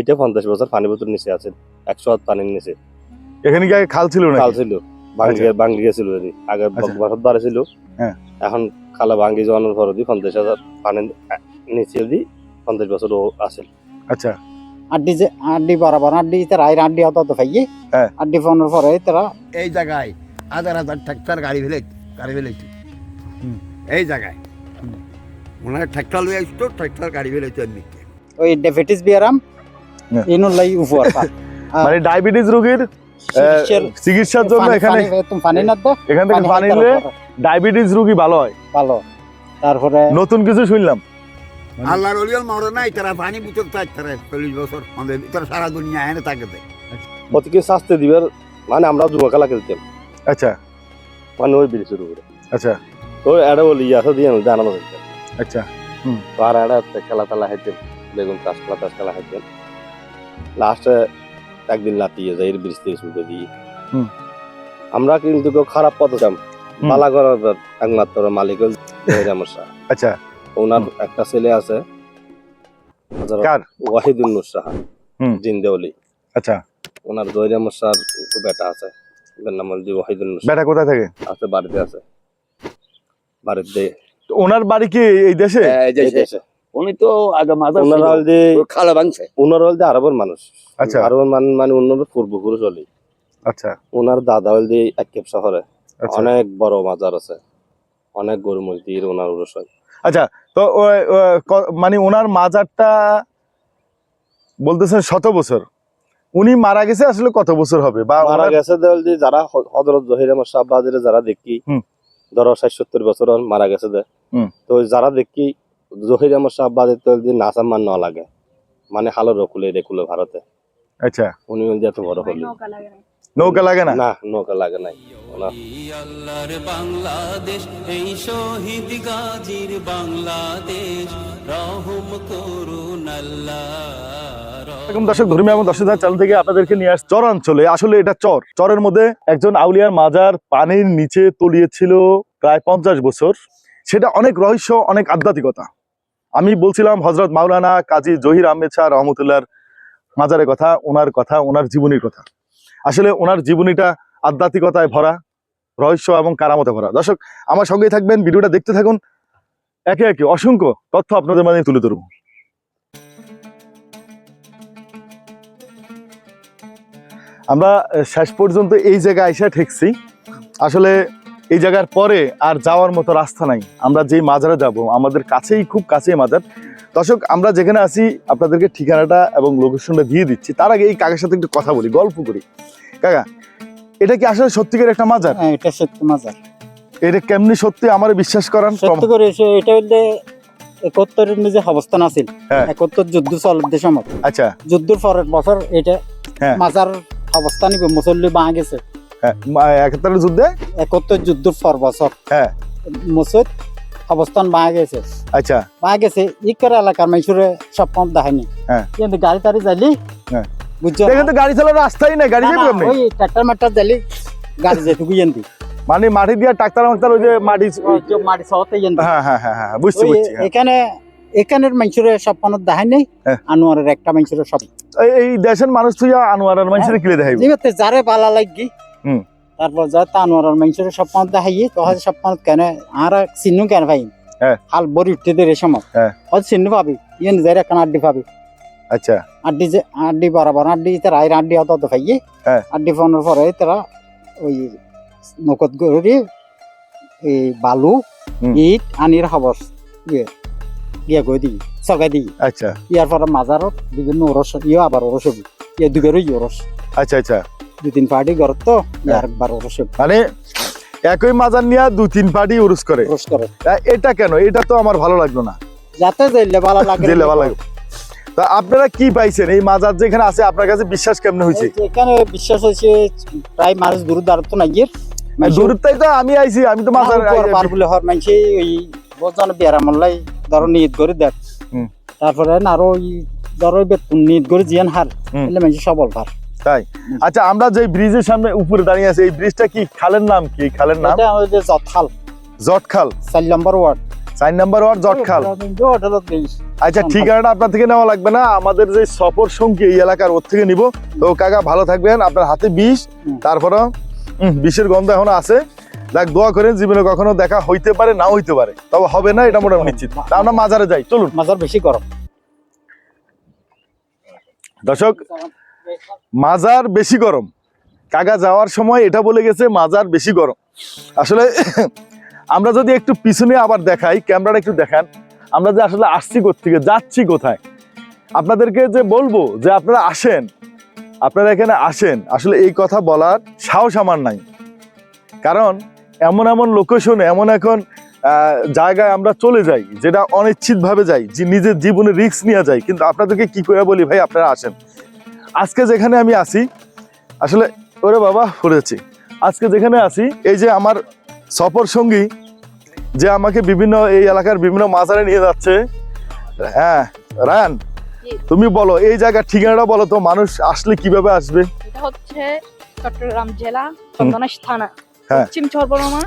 এটা 50 বছর পানি বোতল নিচে আছে, 100 হাত পানির নিচে। এখানে কি আগে খাল ছিল না? খাল ছিল, ভাঙ্গি গেছিল আগে, বছর ধরে ছিল। এখন খালা ভাঙ্গি যাওয়ানোর পর 50,000 পানি নিচে 50 বছর আছে। আচ্ছা, আড্ডি বরাবর আড্ডি তারা আড্ডি হতো তো ভাইয়ে, আড্ডি ফোনের পরে তারা এই জায়গায় 1000 ট্রাক্টর গাড়ি ফেলেছে এই জায়গায় ওনার ট্রাক্টর লয়ে আসতো, ট্রাক্টর গাড়ি ফেলেছে এমনিতে ওই ডায়াবেটিস বিয়ারাম ইনুর লাই উপহার মানে ডায়াবেটিস রোগীর চিকিৎসার জন্য এখানে পানি না তো, এখান থেকে পানি নিলে ডায়াবেটিস রোগী ভালো হয়। ভালো। তারপরে নতুন কিছু শুনলাম, আল্লাহর ওলিয়াল মরে নাই, তারা পানি ভিতর থাকে, তারা 40 বছর আমাদের ভিতর সারা দুনিয়া এনে থাকে। প্রতিকে শাস্তি দিবার মানে আমরা জুয়া খেলা খেলতাম। আচ্ছা, মানে ওই ব্রিজের উপরে। আচ্ছা, তো এটা বলি ইয়াসা দিয়ে জানানো যেতাম। আচ্ছা, আর এটা খেলা টেলা খাইতাম, বেগুন টাস খেলা খাইতাম। লাস্টে একদিন লাতিয়ে যাই ব্রিজ থেকে শুরু দিয়ে। আমরা কিন্তু কেউ খারাপ পথে যাম, পালা করার একমাত্র মালিক আমার শাহ। আচ্ছা, ওনার একটা ছেলে আছে ওয়াহিদুল নূর শাহ জিন্দেওলি। আচ্ছা, ওনার দৈরামর শাহর বেটা আছে, নাম ওয়াহিদুল নূর। বেটা কোথায় থাকে? আছে বাড়িতে আছে, বাড়িতে। ওনার বাড়ি কি এই দেশে? উনি তো আগে মাদার খালা ভাঙছে। ওনার হল আরবের মানুষ। আচ্ছা, আরবের মানে অন্য পূর্বপুরুষ হলি। আচ্ছা, ওনার দাদা হল দিয়ে একেব শহরে অনেক বড় মাজার আছে, অনেক গরু মসজিদ ওনার উরস হয়। আচ্ছা, তো মানে ওনার মাজারটা বলতেছেন 100 বছর। উনি মারা গেছে আসলে কত বছর হবে? বা মারা গেছে যারা হযরত জহির আহমদ শাহ বাজিরে যারা দেখি, ধরো 60-70 বছর মারা গেছে। তো যারা দেখি জহির আহমদ শাহ বাজির তো নাসাম মান না লাগে, মানে হালো রেকুলে ভারতে। আচ্ছা, উনি এত বড় হলি নৌকা লাগে না? না, নৌকা লাগে নাই। আল্লাহর বাংলাদেশ, এই শহীদ গাজীর বাংলাদেশ, রহম করুন আল্লাহ। দর্শক, ধর্মীয় এবং দর্শকদের চ্যানেল থেকে আপনাদেরকে নিয়ে আসছে চর অঞ্চলে। আসলে এটা চরের মধ্যে একজন আউলিয়ার মাজার পানির নিচে তলিয়েছিল প্রায় 50 বছর। সেটা অনেক রহস্য, অনেক আধ্যাত্মিকতা। আমি বলছিলাম হযরত মাওলানা কাজী জহির আহমেদ শাহ রহমতুল্লাহর মাজারের কথা, ওনার জীবনীর কথা। আসলে ওনার জীবনীটা আধ্যাত্মিকতায় ভরা, রহস্য এবং কারামতে ভরা। দর্শক, আমার সঙ্গেই থাকবেন, ভিডিওটা দেখতে থাকুন। একে একে অসংখ্য তথ্য আপনাদের মাঝে তুলে ধরব। আমরা শেষ পর্যন্ত এই জায়গায় এসে ঠেকছি। আসলে এই জায়গার পরে আর যাওয়ার মতো রাস্তা নাই। আমরা যেই মাজারে যাব, আমাদের কাছেই, খুব কাছেই মাজার। দর্শক, আমরা যেখানে আছি আপনাদেরকে ঠিকানাটা এবং লোকেশনটা দিয়ে দিচ্ছি। তার আগে এই কাকার সাথে একটু কথা বলি, গল্প করি। কাকা, এটা কি আসলে সত্যিকার একটা মাজার? হ্যাঁ, এটা সত্যি মাজার। এটা কেমনি সত্যি আমারে বিশ্বাস করান? সত্যি করে এটা হইলে 71-এর নিজে অবস্থান আছিল। 71 যুদ্ধ চলতে সময়। আচ্ছা, যুদ্ধের পরের বছর এটা মাজার অবস্থানই মুসল্লি বাঁ গেছে। 71 যুদ্ধে, 71 যুদ্ধের পর বছর মসজিদ অবস্থান বাঁ গেছে। আচ্ছা, বাঁ গেছে ইকর এলাকার মানুষের সব কম দেখায়নি। কিন্তু গাড়ি টাড়ি যাইলি বুঝছো, এখানে তো গাড়ি চলার রাস্তাই নাই, গাড়ি যাবে কেমনে? ওই ট্রাক্টর মাট্টার যাইলি গাড়ি যেটুকু ইয়ান্তি, মানে মাটি দিয়া ট্রাক্টর ওই যে মাটি সহতে ইয়ান্তি। হ্যাঁ, বুঝছি। এখানের মানুষের সব পনত দেখায় নাই, আনোয়ারের একটা মানুষের সব। এই দেশের মানুষ তুই আনোয়ারের মানুষের কিলে দেখাইবি? যারে বালা লাগি তারপর যা আনোয়ারের মানুষের সব পনত দেখাইয়ে তো হয় সব পনত কেন আর চিহ্ন কেন ভাই হাল বড়ি উঠতে দে সময় হয়তো চিহ্ন পাবি, ইয়ে যাই একটা আড্ডি পাবি। আচ্ছা, আড্ডি বরাবর আড্ডি তারা আড্ডি হতো তো ভাইয়ে, আড্ডি ফোনের পরে তারা ওই নকদ গড়ি এই বালু ইট আনির খবর গিয়া গই দিই সগাই দিই। আচ্ছা, ইয়ার পরে মাজারত বিভিন্ন ওরস আবার ওরস হবি, ইয়ে দুগেরই ওরস। আচ্ছা, 2-3 পার্টি ঘরত তো ইয়ার একবার ওরস হবি। মানে একই মাজার নিয়ে 2-3 পার্টি উরুস করে। এটা কেন? এটা তো আমার ভালো লাগলো না। যাতে যাইলে ভালো লাগে, তা আপনারা কি পাইছেন এই মাজার যেখানে আছে? আপনার কাছে বিশ্বাস কেমনে হয়েছে? এখানে বিশ্বাস হয়েছে প্রায় মানুষ দূর দাঁড়াতো না গিয়ে দূরতাই তো আমি আইছি, আমি তো মাজার পার বলে হর মানুষ ওই বোঝানো বিয়ারা মল্লাই ধরো নিয়ত করে দেখ, তারপরে আরো ওই ধরো নিয়ত করে জিয়ান হার এলে মানুষ সবল ভার। তাই? আচ্ছা, আমরা যে ব্রিজের সামনে উপরে দাঁড়িয়ে আছি, এই ব্রিজটা কি খালের নাম কি? খালের নাম জটখাল। 4 নম্বর ওয়ার্ড জটখাল। আচ্ছা ঠিকানাটা আপনার থেকে নেওয়া লাগবে না, আমাদের যে সফর সঙ্গী এই এলাকার ওর থেকে নিব। তো কাকা ভালো থাকবেন, আপনার হাতে বিষ, তারপরে বিষের গন্ধ এখনো আছে। দেখ দোয়া করেন জীবনে কখনো দেখা হইতে পারে, না হইতে পারে, তবে হবে না এটা মোটামুটি নিশ্চিত। তা আমরা মাজারে যাই, চলুন। মাজার বেশি গরম। দর্শক, মাজার বেশি গরম, কাকা যাওয়ার সময় এটা বলে গেছে মাজার বেশি গরম। আসলে আমরা যদি একটু পিছনে আবার দেখাই, ক্যামেরাটা একটু দেখান, আমরা যে আসলে আসছি কোত্থেকে, যাচ্ছি কোথায়, আপনাদেরকে যে বলবো যে আপনারা আসেন, আপনারা এখানে আসেন, আসলে এই কথা বলার সাহস আমার নাই। কারণ এমন এমন লোকেশনে, এমন এখন জায়গায় আমরা চলে যাই যেটা অনিশ্চিতভাবে যাই, যে নিজের জীবনে রিস্ক নিয়ে যাই, কিন্তু আপনাদেরকে কি করে বলি ভাই আপনারা আসেন। আজকে যেখানে আমি আছি, আসলে ওরে বাবা পড়েছি, আজকে যেখানে আছি, এই যে আমার সফর সঙ্গী যে আমাকে বিভিন্ন এই এলাকার বিভিন্ন মাজারে নিয়ে যাচ্ছে। হ্যাঁ রায়ান, তুমি বলো এই জায়গার ঠিকানাটা বলো তো, মানুষ আসলে কিভাবে আসবে? এটা হচ্ছে চট্টগ্রাম জেলা চন্দনাইশ থানা, হ্যাঁ। পশ্চিম চরবরমা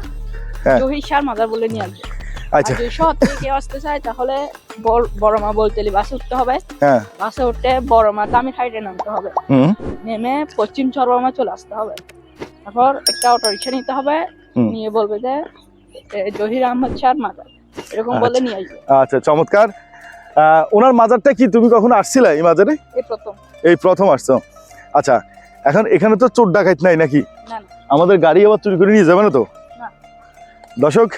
হ্যাঁ। জহির মাজার বলে নিয়ে আসবে। আচ্ছা, আর যদি শহর থেকে কেউ আসতে চায় তাহলে বড়মা বলতেলি বাসে উঠতে হবে। হ্যাঁ। বাসে উঠতে বড়মা দামি হাইটে নামতে হবে, নেমে পশ্চিম চরবরমা চলে আসতে হবে। তারপর একটা অটো রিক্সা নিতে হবে, নিয়ে বলবে যে জহির আহমদ শাহর মাজার, এরকম বলে নিয়ে আসবে। আচ্ছা চমৎকার। ওনার মাজারটা কি তুমি কখনো আসছিলে এই মাজারে? এই প্রথম আসছো? আচ্ছা, এখন এখানে তো চোর ডাকাত নাই নাকি? না। আমাদের গাড়ি আবার চুরি করে নিয়ে যাবে না তো? না। দর্শক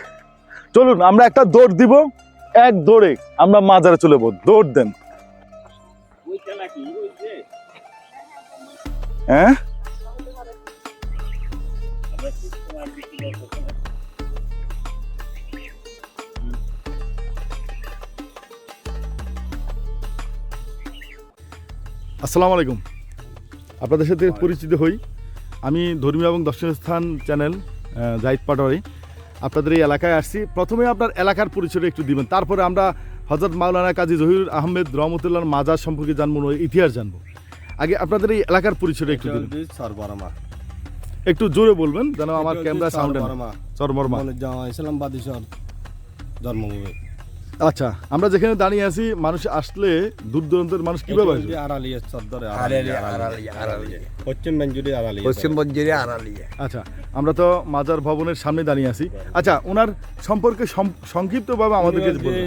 চলুন আমরা একটা দৌড় দিব, এক দৌড়ে আমরা মাজারে চলে যাবো। দৌড় দেন। হ্যাঁ, আসসালামু আলাইকুম, আপনাদের সাথে পরিচিত হই। আমি ধর্মীয় এবং দর্শনীয় স্থান চ্যানেল জাহিদ পাটোয়ারি। আপনাদের এই এলাকায় আসছি। প্রথমে আপনার এলাকার পরিচয়টা একটু দিবেন, তারপরে আমরা হযরত মাওলানা কাজী জহির আহমেদ রহমতুল্লাহর মাজার সম্পর্কে জানবো, ইতিহাস জানবো। আগে আপনাদের এই এলাকার পরিচয়টা একটু দিবেন। একটু জোরে বলবেন যেন আমার ক্যামেরা সাউন্ড চরমরমা ইসলামাবাদী শহর জন্মভূমি। আচ্ছা, আমরা যেখানে দাঁড়িয়ে আছি, মানুষ আসলে দূর দূরান্তের মানুষ কিভাবে আসবে? পশ্চিম মঞ্জুরি আড়ালিয়া। আচ্ছা, আমরা তো মাজার ভবনের সামনে দাঁড়িয়ে আছি। আচ্ছা, ওনার সম্পর্কে সংক্ষিপ্তভাবে আমাদেরকে বলুন।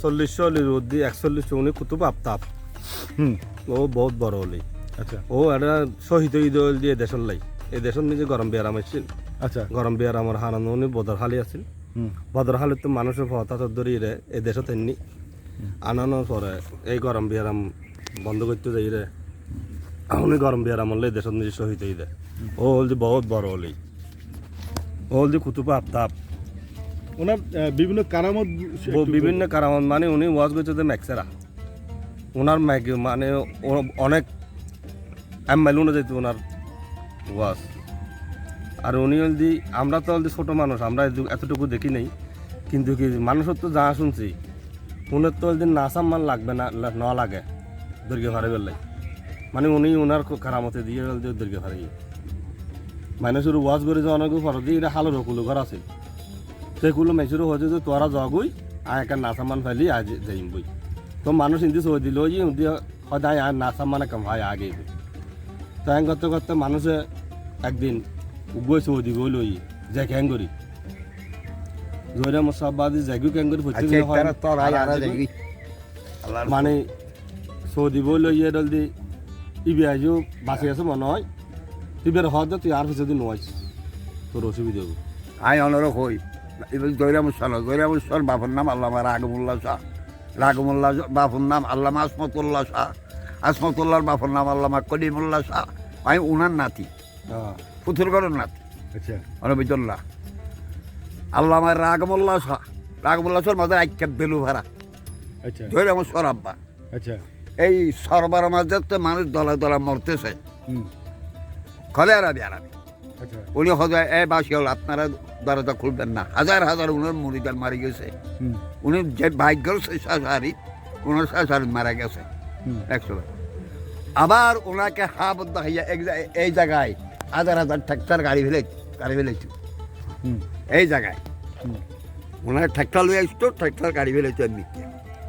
40 উনি কুতুব আফতাব। ও বহুত বড় হলি। আচ্ছা, ও একটা শহীদ ঈদ দিয়ে দেশের লাই, এই দেশের নিজে গরম বিয়ারাম আসছিল। আচ্ছা, গরম বিয়ারামর হারানো উনি বদরহালি আছিল। বদরহালি তো মানুষের পথ ধরি রে এই দেশত এমনি আনানোর পরে এই গরম বিয়ারাম বন্ধ করতে যাই রে, উনি গরম বিয়ারাম হলে এই দেশের নিজে শহীদ ঈদ। ও হলদি বহুত বড় হলি, ও হলদি কুতুব আফতাব। ওনার বিভিন্ন কারামত বিভিন্ন কারামত মানে উনি ওয়াজ করছে যে ম্যাক্সেরা, ওনার ম্যাগ মানে অনেক এমএল উনি যেত ওনার ওয়াজ। আর উনি হলদি, আমরা তো হলদি ছোটো মানুষ, আমরা এতটুকু দেখি নেই, কিন্তু কি মানুষের তো যা শুনছি, উনার তো হলদি নাসাম্মান লাগবে না লাগে দীর্ঘ ভারে বেলাই, মানে উনি ওনার কারামতে দিয়ে হলদি দীর্ঘ ভারে মানুষের ওয়াজ করে যে অনেক ফরদি এটা হালোর কুলো ঘর আছে, সেগুলো মেসুরও হয়েছে যে তোরা জগুই আর একটা নাসাম্মান ফেলি আজ যাইম বই। তো মানুষ হিন্দি সই দিল সদায় আর নাসাম্মানে কম হয় আগে। তাই করতে করতে মানুষে একদিন উগৈ সৌদি গৈ লই যে ক্যাঙ্গরি জয়রা মোসাবাদি জাগু ক্যাঙ্গরি ফুটে হয় মানে সৌদি বই লই এডল দি ইবি আজও বাসে আছে মনে হয় ইবের হদ তুই আর পিছনে নয় তোর অসুবিধা হবে। আই অনরক হই জয়রামুসর বাপুর নাম আল্লামা রাগমুল্লাহ শাহ, রাগমুল্লাহ বাপুর নাম আল্লামা আসমতুল্লাহ শাহ, আসমতুল্লাহর বাপুর নাম আল্লামা কলিমুল্লাহ শাহ। আমি উনার নাতি, ফুতুরগড়ের নাতি। আচ্ছা, অনবিদুল্লাহ আল্লামা রাগমুল্লাহ শাহ, রাগমুল্লাহ শাহর মাঝে আইক্যাপ বেলু ভাড়া। আচ্ছা, জয়রামুসর আব্বা। আচ্ছা, এই সরবার মাঝে তো মানুষ দলা দলা মরতেছে, খলে আরাবি আরাবি। আচ্ছা, উনি হজায় এ বাসি হল আপনারা দরজা খুলবেন না, হাজার হাজার উনার মুরিদান মারি গেছে। উনি যে ভাগ্য শাহসারি উনার শাহসারি মারা গেছে একসময়। আবার ওনাকে হাবদ্ধ হইয়া এই জায়গায় হাজার হাজার ট্রাক্টর গাড়ি ফেলেছি এই জায়গায়। ওনার ট্রাক্টর লয়ে আসতো, ট্রাক্টর গাড়ি ফেলেছে এমনি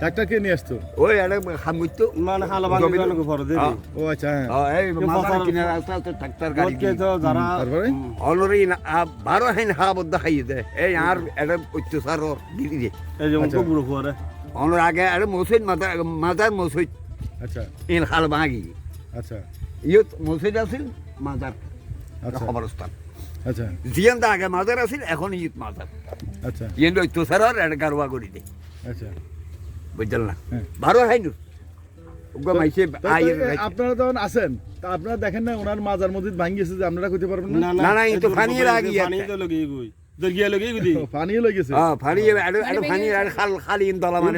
ট্রাক্টর কে নিয়ে আসতো? ওই একটা খাম করতো মানে হালা ভাঙি জনকে পরে দেরি ও আচ্ছা, হ্যাঁ। এই মাথার কিনারে রাস্তা তো ট্রাক্টর গাড়ি কে তো যারা তারপরে অলরে বারো হাইন হাবদ্ধ খাইয়ে দেয় এই আর একটা অত্যাচার গিরি দে এই যে আচ্ছা। মুখ বুড়ো পরে অনর আগে একটা মসজিদ মাজার মসজিদ আচ্ছা ইন খাল ভাঙি আচ্ছা ইয়ত মসজিদ আছিল মাজার আচ্ছা খবরস্থান আচ্ছা জিয়ান দা আগে মাজার আছিল এখন ইয়ত মাজার আচ্ছা ইয়েন অত্যাচার একটা গারোয়া করি দে আচ্ছা। বুঝল না হ্যাঁ। বারো হাইন মাইছে তো আপনারা তখন আছেন, তা আপনারা দেখেন না ওনার মাজার মসজিদ ভাঙি গেছে, যে আপনারা কইতে পারবেন না? না, না, এই তো ফানিয়ে লাগি পানি তো লগি গই দরগিয়া লগি গই ও, পানিও লেগে গেছে। হ্যাঁ ফানি একটা ফানি আর খালি ইন দলা মানে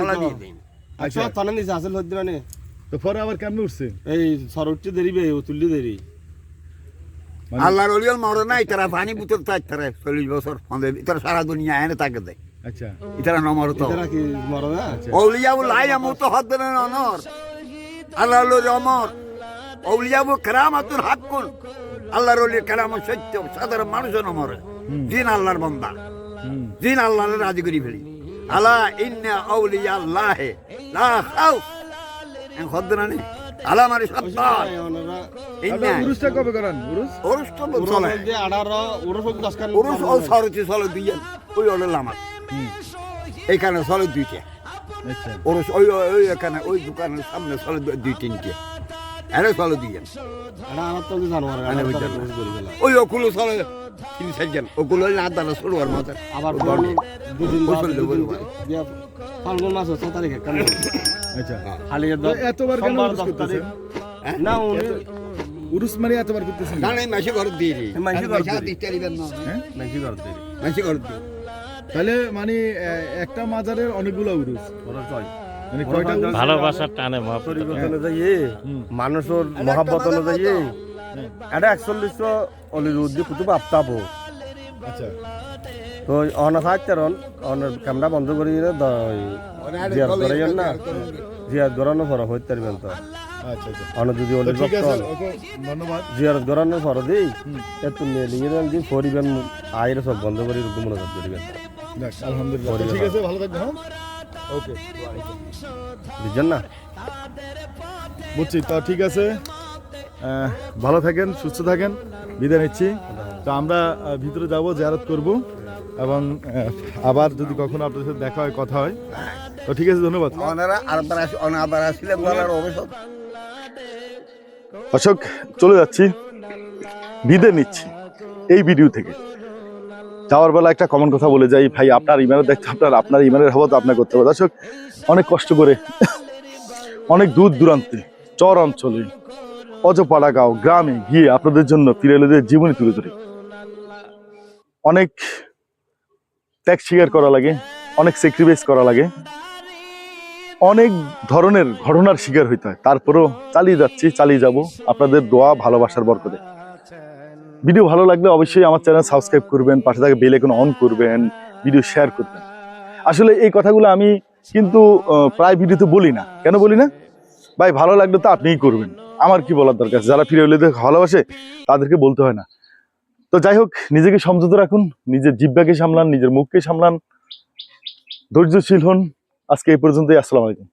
ফলা দিয়ে দেন আচ্ছা তানে নিছে আসল হদ্রানে তো পরে আবার কেমনে উঠছে? এই সরুটটি দেরি বে ও তুললি দেরি মানে- আল্লাহর অলিয়াল মরে নাই তারা পানি বুতর তাই তারা 40 বছর তারা সারা দুনিয়া এনে থাকে দেয় আচ্ছা ইতারা নমর তো এরা কি মরে না অলিয়াউ লাইয়ামু তো হদ্দনা ননর আল্লাহর অমর অলিয়াউ কারামাতুল হাক্কুন আল্লাহর অলির কালাম সত্য সাধারণ মানুষের নমর জিন আল্লাহর বান্দা হুম জিন আল্লাহর রাজি করি ফেলি আলা ইন্না আউলিয়া আল্লাহ লা খাউফ এন হদ্দনা নেই আলা মারি সত্তা ইন্না আপনারা উরুসটা কবে করেন? উরুস ওরস তো চলে যে 18 ওর সব 10 কান ওরস ও সরতি চলে দুইজন ওই হলো লামাত এইখানে চলে দুইটা আচ্ছা ওরস ওই ওই এখানে ওই দোকানের সামনে চলে দুই তিনটে এরে চলে দুইজন এটা আমার তো জানোয়ার আরে আমি ওইটা বুঝ করি গেল ওই ওগুলো চলে তিন চারজন ওগুলো না দাঁড়া সরোয়ার মাথার আবার দুদিন দিয়া ফাল্গুন মাস 6 তারিখে কান আচ্ছা। খালি তো এতবার কেন সোমবার উরুস 10 তারিখ করতেছেন? না উনি উরুস মানে এতবার করতেছেন? না না মাসে ঘর দিয়ে রে মাসে ঘর দিয়ে দিতে পারিবেন না হ্যাঁ? নাকি করতে দেরি মাসে ঘর দিয়ে তাহলে মানে একটা মাজারের অনেকগুলো উরুস, ওরা চাই মানে কয়টা উরুস? ভালোবাসার টানে পরিবর্তন অনুযায়ী হুম। মানুষের মহাব্বত অনুযায়ী এটা 41 অলির উদ্দি কুতুব আফতাবো আচ্ছা তো অনাথাক কারণ ক্যামেরা বন্ধ করি জিয়ার করাইন না জিয়ার গড়ানো ফর হইতে পারবেন তো আচ্ছা আচ্ছা অন যদি তো অলির ঠিক আছে, ভক্ত ওকে ধন্যবাদ। জিয়ার গড়ানো ফর দেই হুম। এত নিয়ে দি ফরিবেন আয়ের সব বন্ধ করি রুগু মনোযোগ করিবেন যাক, আলহামদুলিল্লাহ। তো ঠিক আছে, ভালো থাকবেন। হ্যাঁ, ওকে, বুঝছেন না বুঝছি। তো ঠিক আছে, ভালো থাকেন, সুস্থ থাকেন, বিদায় নিচ্ছি। তো আমরা ভিতরে যাব, জিয়ারত করব, এবং আবার যদি কখনো আপনাদের সাথে দেখা হয়, কথা হয়। তো ঠিক আছে, ধন্যবাদ। ওনারা আবার আসলে বলার অবসর অশোক, চলে যাচ্ছি, বিদায় নিচ্ছি এই ভিডিও থেকে। যাওয়ার বেলা একটা কমন কথা বলে যাই, ভাই আপনার ইমানের দেখতে আপনার ইমানের হবো তো আপনার করতে হবে। দর্শক, অনেক কষ্ট করে অনেক দূর দূরান্তে চর অঞ্চলে অজপাড়া গাঁও গ্রামে গিয়ে আপনাদের জন্য পিরালিদের জীবনী তুলে ধরি। অনেক ত্যাগ স্বীকার করা লাগে, অনেক স্যাক্রিফাইস করা লাগে, অনেক ধরনের ঘটনার শিকার হইতে হয়। তারপরেও চালিয়ে যাচ্ছি, চালিয়ে যাব আপনাদের দোয়া ভালোবাসার বরকতে। ভিডিও ভালো লাগলে অবশ্যই আমার চ্যানেল সাবস্ক্রাইব করবেন, পাশে থাকে বেল আইকন অন করবেন, ভিডিও শেয়ার করবেন। আসলে এই কথাগুলো আমি কিন্তু প্রায় ভিডিওতে বলি না। কেন বলি না? ভাই ভালো লাগলে তো আপনিই করবেন, আমার কি বলার দরকার? যারা পিরালিদের ভালোবাসে তাদেরকে বলতে হয় না। তো যাই হোক, নিজেকে সংযত রাখুন, নিজের জিহ্বাকে সামলান, নিজের মুখকে সামলান, ধৈর্যশীল হন। আজকে এই পর্যন্তই। আসসালামু আলাইকুম।